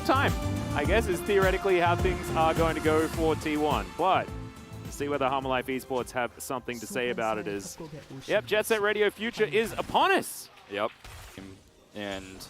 time, I guess, is theoretically how things are going to go for T1. But see whether Life Esports have something to say about it is, yep, Jet Set Radio Future is upon us. Yep. And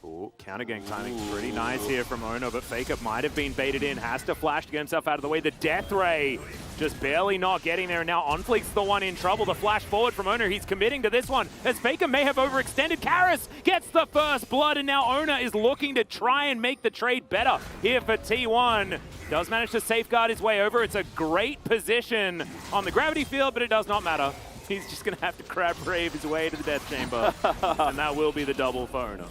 ooh, counter gank timing pretty nice here from Ono, but Faker might have been baited in, has to flash to get himself out of the way. The Death Ray just barely not getting there, and now OnFleek's the one in trouble. The flash forward from Ono, he's committing to this one, as Faker may have overextended. Karis gets the first blood, and now Ono is looking to try and make the trade better here for T1. Does manage to safeguard his way over. It's a great position on the gravity field, but it does not matter. He's just going to have to crab brave his way to the death chamber, and that will be the double for Ono.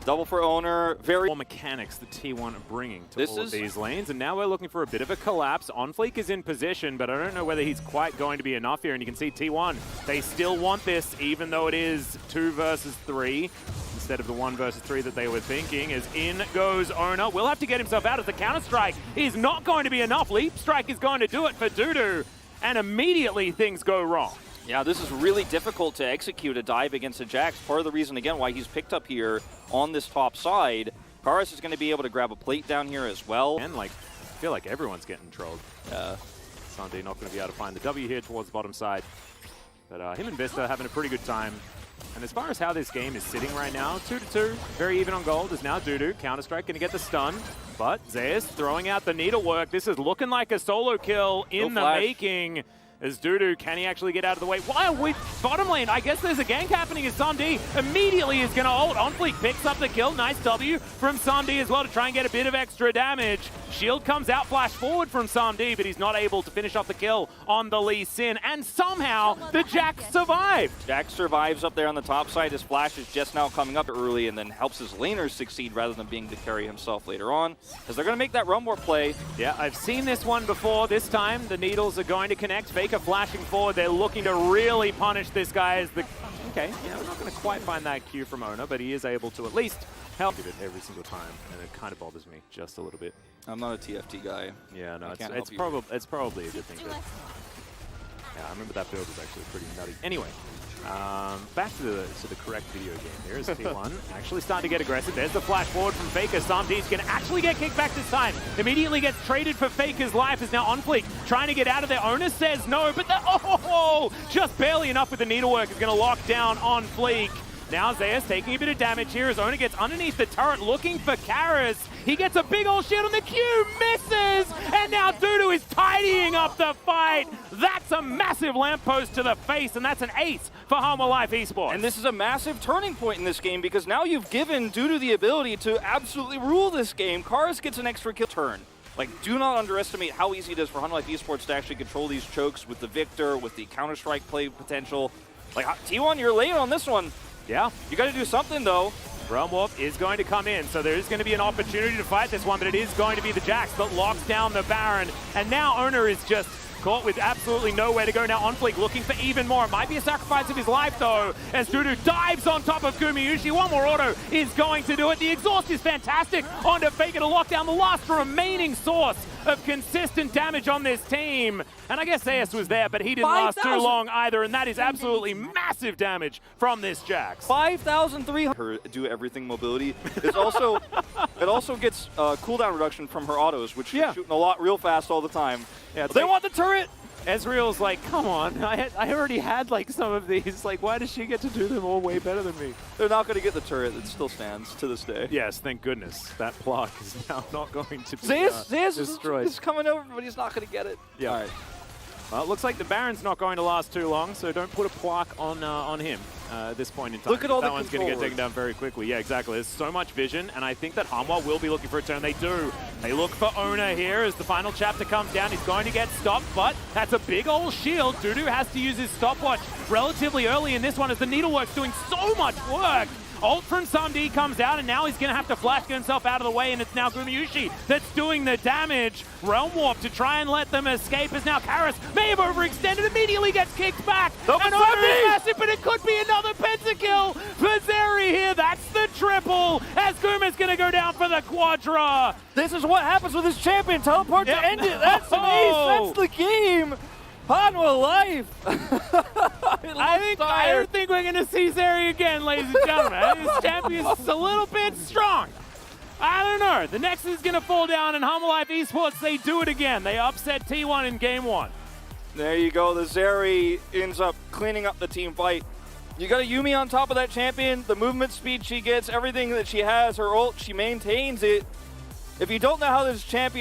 Double for Owner, very more mechanics that T1 are bringing to all of these lanes, and now we're looking for a bit of a collapse. OnFleek is in position, but I don't know whether he's quite going to be enough here, and you can see T1, they still want this, even though it is 2 versus 3, instead of the 1 versus 3 that they were thinking, as in goes Owner. Will have to get himself out as the counter-strike is not going to be enough. Leap Strike is going to do it for Dudu, and immediately things go wrong. Yeah, this is really difficult to execute a dive against a Jax. Part of the reason, again, why he's picked up here on this top side. Karis is going to be able to grab a plate down here as well. And, like, I feel like everyone's getting trolled. Yeah. Sunday not going to be able to find the W here towards the bottom side. But him and Vista having a pretty good time. And as far as how this game is sitting right now, 2-2, very even on gold, is now Dudu. Counter-Strike going to get the stun. But Zeus throwing out the needlework. This is looking like a solo kill in the making. As Dudu, can he actually get out of the way? While we bottom lane, I guess there's a gank happening as Sundi immediately is going to ult. OnFleek picks up the kill. Nice W from Sundi as well to try and get a bit of extra damage. Shield comes out, flash forward from Sundi, but he's not able to finish off the kill on the Lee Sin. And somehow, the Jax survived. Jax survives up there on the top side. His flash is just now coming up early and then helps his laners succeed rather than being to carry himself later on. Because they're going to make that run more play. Yeah, I've seen this one before. This time, the needles are going to connect. Faker flashing forward. They're looking to really punish this guy as the... Okay, yeah, we're not going to quite find that cue from Ona, but he is able to at least help it every single time, and it kind of bothers me just a little bit. I'm not a TFT guy. Yeah, no, it's probably a good thing. But yeah, I remember that build was actually pretty nutty. Anyway, back to the correct video game here is T1 actually starting to get aggressive. There's the flash forward from Faker. Samdi's going to actually get kicked back this time. Immediately gets traded for Faker's life. Is now OnFleek trying to get out of there. Owner says no, but just barely enough with the needlework is going to lock down OnFleek. Now Zeus taking a bit of damage here as Owner gets underneath the turret looking for Karis. He gets a big old shield on the Q, misses, and now Dudu is tidying up the fight. That's a massive lamppost to the face, and that's an ace for Life Esports. And this is a massive turning point in this game because now you've given Dudu the ability to absolutely rule this game. Karis gets an extra kill turn. Like, do not underestimate how easy it is for Life Esports to actually control these chokes with the Victor, with the Counter-Strike play potential. Like, T1, you're late on this one. Yeah. You got to do something, though. Realm Warp is going to come in, so there is going to be an opportunity to fight this one, but it is going to be the Jax that locks down the Baron. And now Owner is just caught with absolutely nowhere to go. Now OnFleek looking for even more. It might be a sacrifice of his life, though, as Dudu dives on top of Gumayusi. One more auto is going to do it. The exhaust is fantastic onto Faker to lock down the last remaining source of consistent damage on this team. And I guess Zeus was there, but he didn't last too long either, and that is absolutely massive damage from this Jax. 5,300. Her do everything mobility. It's also, it also gets cooldown reduction from her autos, which she's shooting a lot real fast all the time. Yeah, they want the turret! Ezreal's like, come on, I already had like some of these. Like, why does she get to do them all way better than me? They're not going to get the turret. It still stands to this day. Yes, thank goodness. That block is now not going to be Zeus destroyed. is coming over, but he's not going to get it. Yeah. All right. Well, it looks like the Baron's not going to last too long, so don't put a plaque on him at this point in time. Look at all that one's going to get taken down very quickly. Yeah, exactly. There's so much vision, and I think that Hanwha will be looking for a turn. They do. They look for Owner here as the final chapter comes down. He's going to get stopped, but that's a big old shield. Dudu has to use his stopwatch relatively early in this one as the needlework's doing so much work. Ult from Samdi comes out, and now he's going to have to flash get himself out of the way, and it's now Gumayusi that's doing the damage. Realm Warp to try and let them escape as now Karis may have overextended, immediately gets kicked back. And Owner is massive, but it could be another pentakill for Zeri here. That's the triple, as Guma's going to go down for the quadra. This is what happens with this champion. Teleport to end it. That's an ace. That's the game. Hanwha Life! I don't think we're going to see Zeri again, ladies and gentlemen. This champion's a little bit strong. I don't know. The Nexus is going to fall down, and Humble Life Esports, they do it again. They upset T1 in game 1. There you go. The Zeri ends up cleaning up the team fight. You got a Yuumi on top of that champion. The movement speed she gets, everything that she has, her ult, she maintains it. If you don't know how this champion